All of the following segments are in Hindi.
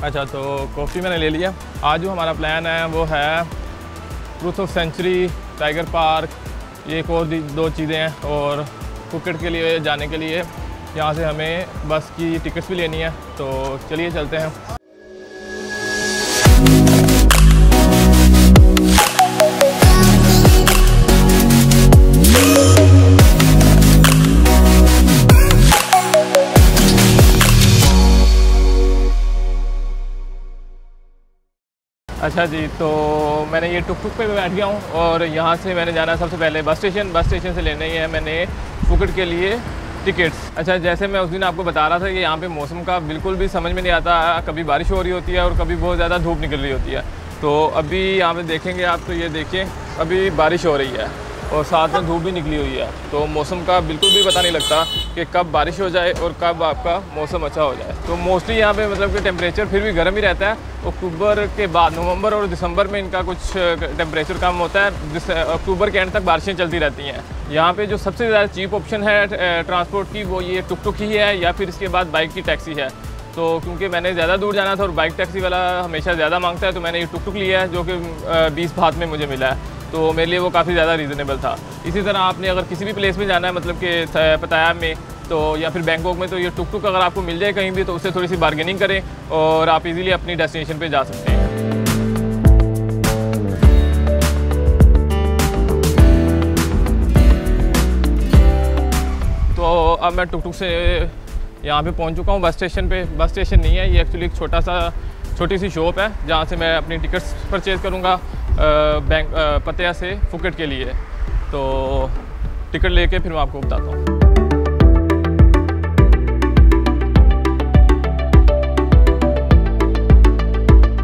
अच्छा, तो कॉफ़ी मैंने ले लिया। आज जो हमारा प्लान है वो है truth of century, tiger park, ये एक और 2 चीज़ें हैं। और फुकेट के लिए जाने के लिए यहाँ से हमें बस की टिकट्स भी लेनी है, तो चलिए चलते हैं। अच्छा जी, तो मैंने ये टुक पे बैठ गया हूँ और यहाँ से मैंने जाना है सबसे पहले बस स्टेशन से लेने ही है मैंने फुकेट के लिए टिकट्स। अच्छा, जैसे मैं उस दिन आपको बता रहा था कि यहाँ पे मौसम का बिल्कुल भी समझ में नहीं आता, कभी बारिश हो रही होती है और कभी बहुत ज़्यादा धूप निकल रही होती है। तो अभी यहाँ पे देखेंगे आप, तो ये देखिए अभी बारिश हो रही है और साथ में धूप भी निकली हुई है, तो मौसम का बिल्कुल भी पता नहीं लगता कि कब बारिश हो जाए और कब आपका मौसम अच्छा हो जाए। तो मोस्टली यहाँ पे मतलब कि टेम्परेचर फिर भी गर्म ही रहता है। अक्टूबर के बाद नवंबर और दिसंबर में इनका कुछ टेम्परेचर कम होता है, अक्टूबर के एंड तक बारिशें चलती रहती हैं। यहाँ पे जो सबसे ज़्यादा चीप ऑप्शन है ट्रांसपोर्ट की वो ये टुक ही है, या फिर इसके बाद बाइक की टैक्सी है। तो क्योंकि मैंने ज़्यादा दूर जाना था और बाइक टैक्सी वाला हमेशा ज़्यादा मांगता है, तो मैंने ये टुक लिया है जो कि 20 बात में मुझे मिला है, तो मेरे लिए वो काफ़ी ज़्यादा रीज़नेबल था। इसी तरह आपने अगर किसी भी प्लेस में जाना है, मतलब कि पताया में तो या फिर बैंकॉक में, तो ये टुक अगर आपको मिल जाए कहीं भी, तो उससे थोड़ी सी बार्गेनिंग करें और आप इजीली अपनी डेस्टिनेशन पे जा सकते हैं। तो अब मैं टुक से यहाँ पे पहुँच चुका हूँ बस स्टेशन पे। बस स्टेशन नहीं है ये, एक्चुअली एक छोटी सी शॉप है जहाँ से मैं अपनी टिकट्स परचेज़ करूँगा पताया से फुकेट के लिए। तो टिकट लेके फिर मैं आपको बताता हूँ।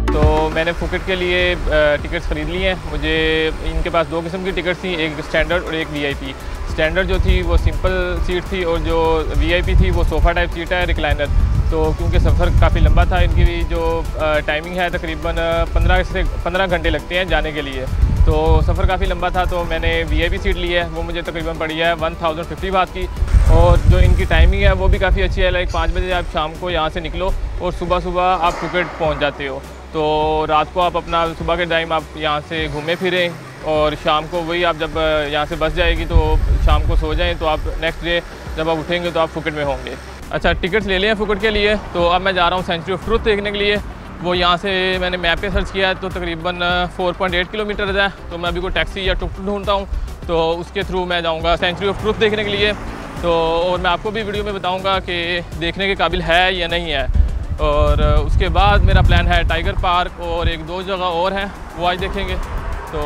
तो मैंने फुकेट के लिए टिकट्स ख़रीद ली हैं। मुझे इनके पास 2 किस्म की टिकट्स थी, एक स्टैंडर्ड और एक वीआईपी। स्टैंडर्ड जो थी वो सिंपल सीट थी और जो वीआईपी थी वो सोफ़ा टाइप सीट है, रिक्लाइनर। तो क्योंकि सफ़र काफ़ी लंबा था, इनकी जो टाइमिंग है तकरीबन 15 घंटे लगते हैं जाने के लिए, तो सफ़र काफ़ी लंबा था, तो मैंने वीआईपी सीट ली है। वो मुझे तकरीबन पड़ी है 1050 बात की। और जो इनकी टाइमिंग है वो भी काफ़ी अच्छी है, लाइक 5 बजे आप शाम को यहाँ से निकलो और सुबह आप फुकेट पहुँच जाते हो। तो रात को आप अपना सुबह के टाइम आप यहाँ से घूमें फिरें और शाम को वही आप जब यहाँ से बस जाएगी तो शाम को सो जाएं, तो आप नेक्स्ट डे जब आप उठेंगे तो आप फुकेट में होंगे। अच्छा, टिकट्स ले लिए फुकेट के लिए, तो अब मैं जा रहा हूँ सेंचुरी ऑफ ट्रूथ देखने के लिए। वो यहाँ से मैंने मैप पे सर्च किया है, तो तकरीबन 4.8 किलोमीटर है। तो मैं अभी कोई टैक्सी या टुक ढूंढता हूँ, तो उसके थ्रू मैं जाऊँगा सेंचुरी ऑफ ट्रूथ देखने के लिए। तो और मैं आपको भी वीडियो में बताऊँगा कि देखने के काबिल है या नहीं है। और उसके बाद मेरा प्लान है टाइगर पार्क और 1-2 जगह और हैं, वो आज देखेंगे। तो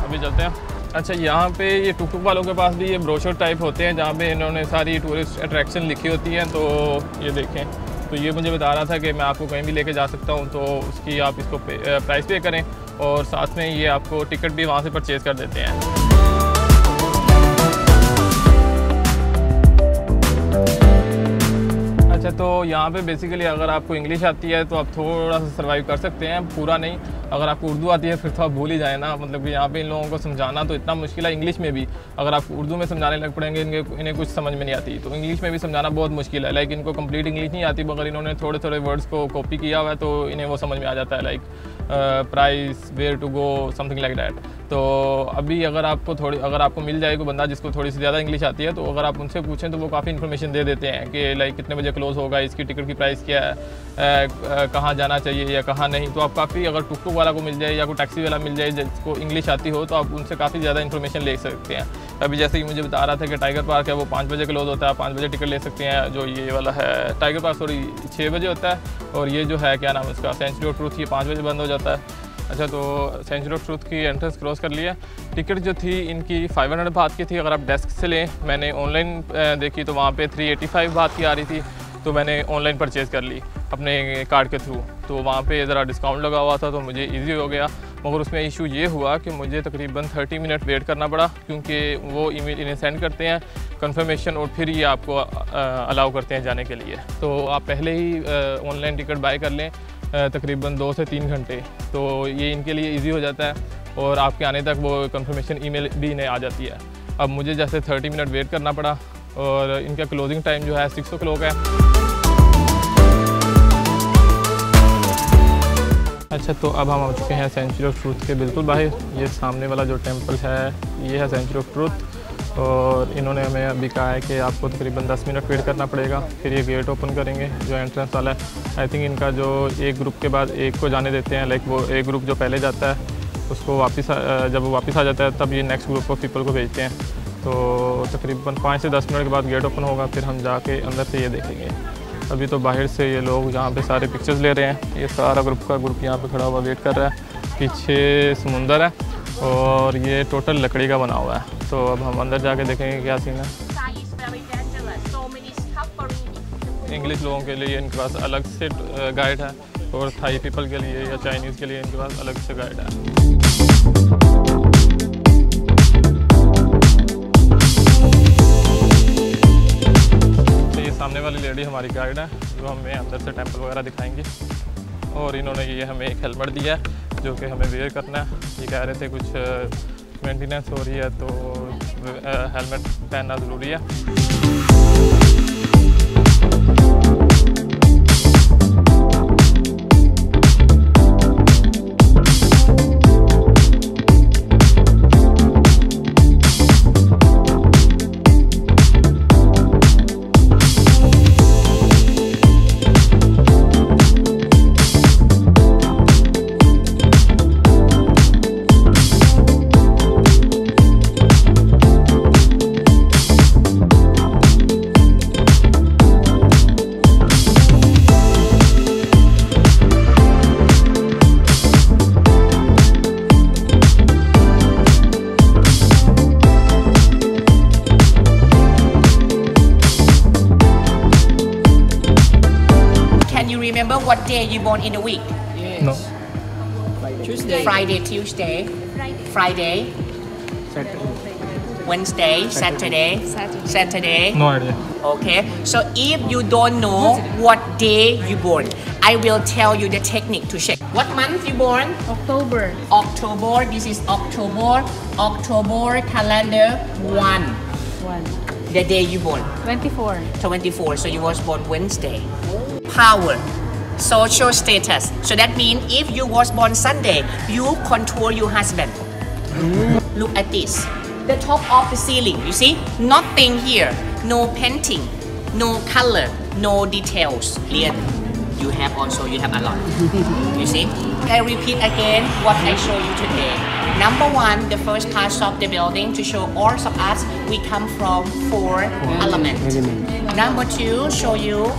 अभी चलते हैं। अच्छा, यहाँ पे ये टुक वालों के पास भी ये ब्रोशर टाइप होते हैं जहाँ पे इन्होंने सारी टूरिस्ट अट्रैक्शन लिखी होती हैं। तो ये देखें, तो ये मुझे बता रहा था कि मैं आपको कहीं भी लेके जा सकता हूँ, तो उसकी आप इसको प्राइस पे करें और साथ में ये आपको टिकट भी वहाँ से परचेज़ कर देते हैं। अच्छा, तो यहाँ पे बेसिकली अगर आपको इंग्लिश आती है तो आप थोड़ा सा सर्वाइव कर सकते हैं, पूरा नहीं। अगर आपको उर्दू आती है फिर तो आप भूल ही जाए ना, मतलब कि यहाँ पे इन लोगों को समझाना तो इतना मुश्किल है। इंग्लिश में भी अगर आप उर्दू में समझाने लग पड़ेंगे इन्हें कुछ समझ में नहीं आती, तो इंग्लिश में भी समझाना बहुत मुश्किल है। लाइक इनको कंप्लीट इंग्लिश नहीं आती, मगर इन्होंने थोड़े वर्ड्स को कॉपी किया हुआ है तो इन्हें वो समझ में आ जाता है, like price, where to go, something like that. तो अभी अगर आपको मिल जाए कोई बंदा जिसको थोड़ी सी ज़्यादा इंग्लिश आती है, तो अगर आप उनसे पूछें तो वो काफ़ी इन्फॉर्मेशन दे देते हैं कि लाइक कितने बजे क्लोज़ होगा, इसकी टिकट की प्राइस क्या है, कहाँ जाना चाहिए या कहाँ नहीं। तो आप काफ़ी, अगर टुक वाला को मिल जाए या कोई टैक्सी वाला मिल जाए जिसको इंग्लिश आती हो, तो आप उनसे काफ़ी ज़्यादा इन्फॉर्मेशन ले सकते हैं। अभी जैसे कि मुझे बता रहा था कि टाइगर पार्क है वो 5 बजे क्लोज़ होता है, 5 बजे टिकट ले सकते हैं। जो ये वाला है टाइगर पार्क 6 बजे होता है, और ये जो है क्या नाम है उसका, सेंचुरी ऑफ ट्रूथ, ये 5 बजे बंद हो जाता है। अच्छा, तो सेंचुरी ऑफ ट्रूथ की एंट्रेंस क्रॉस कर लिया। टिकट जो थी इनकी 500 बात की थी। अगर आप डेस्क से लें, मैंने ऑनलाइन देखी तो वहाँ पे 385 बात की आ रही थी, तो मैंने ऑनलाइन परचेज़ कर ली अपने कार्ड के थ्रू। तो वहाँ पे ज़रा डिस्काउंट लगा हुआ था तो मुझे ईजी हो गया। मगर उसमें इशू ये हुआ कि मुझे तकरीबन 30 मिनट वेट करना पड़ा, क्योंकि वो ईमेल इन्हें सेंड करते हैं कंफर्मेशन और फिर ये आपको अलाउ करते हैं जाने के लिए। तो आप पहले ही ऑनलाइन टिकट बाय कर लें तकरीबन 2 से 3 घंटे, तो ये इनके लिए इजी हो जाता है और आपके आने तक वो कंफर्मेशन ईमेल भी इन्हें आ जाती है। अब मुझे जैसे 30 मिनट वेट करना पड़ा और इनका क्लोजिंग टाइम जो है 6 o'clock है। अच्छा, तो अब हम आ चुके हैं सेंचुरी ऑफ ट्रूथ के बिल्कुल बाहर। ये सामने वाला जो टेंपल है ये है सेंचुरी ऑफ ट्रूथ, और इन्होंने हमें अभी कहा है कि आपको तकरीबन 10 मिनट वेट करना पड़ेगा, फिर ये गेट ओपन करेंगे जो एंट्रेंस वाला है। आई थिंक इनका जो एक ग्रुप के बाद एक को जाने देते हैं, लाइक वो एक ग्रुप जो पहले जाता है उसको वापस जब वो वापस आ जाता है तब ये नेक्स्ट ग्रुप ऑफ पीपल को भेजते हैं। तो तकरीबन 5 से 10 मिनट के बाद गेट ओपन होगा, फिर हम जाके अंदर से ये देखेंगे। अभी तो बाहर से ये लोग यहाँ पे सारे पिक्चर्स ले रहे हैं, ये सारा ग्रुप यहाँ पे खड़ा हुआ वेट कर रहा है। पीछे समुंदर है और ये टोटल लकड़ी का बना हुआ है। तो अब हम अंदर जाके देखेंगे क्या सीन है। इंग्लिश लोगों के लिए इनके पास अलग से गाइड है, और थाई पीपल के लिए या चाइनीज़ के लिए इनके पास अलग से गाइड है। सामने वाली लेडी हमारी गाइड है जो हमें अंदर से टेंपल वगैरह दिखाएंगी, और इन्होंने ये हमें एक हेलमेट दिया है जो कि हमें वेयर करना है। ये कह रहे थे कुछ मेंटेनेंस हो रही है तो हेलमेट पहनना ज़रूरी है। Remember what day you born in a week? Yes. No. Tuesday. Friday, Tuesday, Friday, Wednesday, Saturday, Saturday. No idea. Okay. So if you don't know what day you born, I will tell you the technique to check. What month you born? October. October. This is October. October calendar 1. 1. The day you born. 24. 24. So you was born Wednesday. Power. Social status. So that means if you was born Sunday, you control your husband. Look at this. The top of the ceiling, you see? Nothing here. No painting. No color. No details. Lian, you have a lot. You see? I repeat again what I show you today. Number 1, the first part of the building to show all of us we come from 4 elements. Number 2, show you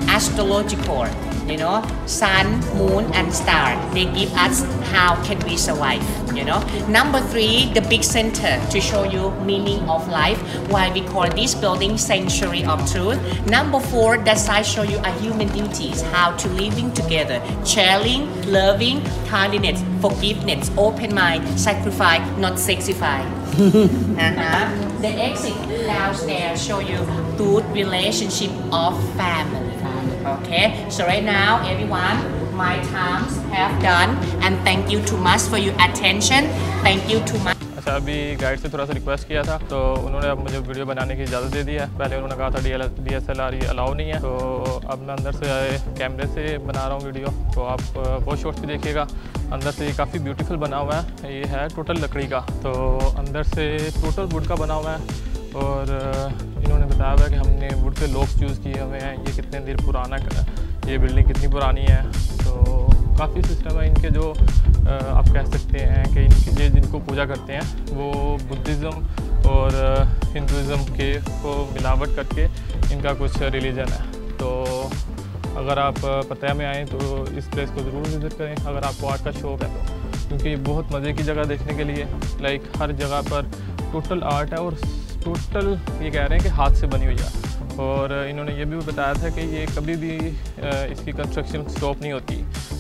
astrological, you know, sun, moon and star. They give us how can we survive, you know. Number 3, the big center to show you meaning of life, why we call this building Sanctuary of Truth. Number 4, that side show you a human duties, how to living together, sharing, loving, kindness, forgiveness, open mind, sacrifice, not sexify. The exit downstairs show you good relationship of family. Okay, so right now everyone, my times have done, and thank you too much for your attention. Thank you too much. अच्छा, अभी गाइड से थोड़ा सा रिक्वेस्ट किया था तो उन्होंने अब मुझे वीडियो बनाने की इजाज़त दे दी है। पहले उन्होंने कहा था DSLR ये अलाउ नहीं है, तो अब मैं अंदर से कैमरे से बना रहा हूँ वीडियो, तो आप वो शॉट्स भी देखिएगा। अंदर से ये काफ़ी ब्यूटीफुल बना हुआ है। ये है टोटल लकड़ी का, तो अंदर से टोटल वुड का बना हुआ है, और इन्होंने बताया हुआ है कि हमने वुड के लॉक्स चूज़ किए हुए हैं। ये कितने देर पुराना, ये बिल्डिंग कितनी पुरानी है, तो काफ़ी सिस्टम है इनके जो आप कह सकते हैं कि इनके जिनको पूजा करते हैं वो बुद्धिज़्म और हिंदुज़्म के को मिलावट करके इनका कुछ रिलीजन है। तो अगर आप पताया में आएँ तो इस प्लेस को ज़रूर विज़िट करें अगर आपको आर्ट का शौक़ है तो, क्योंकि बहुत मज़े की जगह देखने के लिए, लाइक हर जगह पर टोटल आर्ट है, और टोटल ये कह रहे हैं कि हाथ से बनी हुई है। और इन्होंने ये भी बताया था कि ये कभी भी इसकी कंस्ट्रक्शन स्टॉप नहीं होती।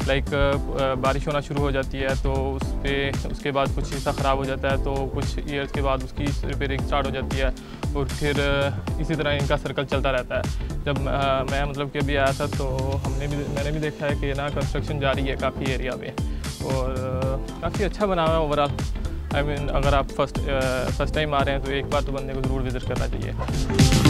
लाइक बारिश होना शुरू हो जाती है तो उसके बाद कुछ हिस्सा ख़राब हो जाता है, तो कुछ ईयर्स के बाद उसकी रिपेयरिंग स्टार्ट हो जाती है, और फिर इसी तरह इनका सर्कल चलता रहता है। जब मैं मतलब कि अभी आया था तो मैंने भी देखा है कि ना कंस्ट्रक्शन जारी है काफ़ी एरिया में, और काफ़ी अच्छा बना हुआ है ओवरऑल। आई मीन अगर आप फर्स्ट टाइम आ रहे हैं तो एक बार तो बंदे को ज़रूर विज़िट करना चाहिए।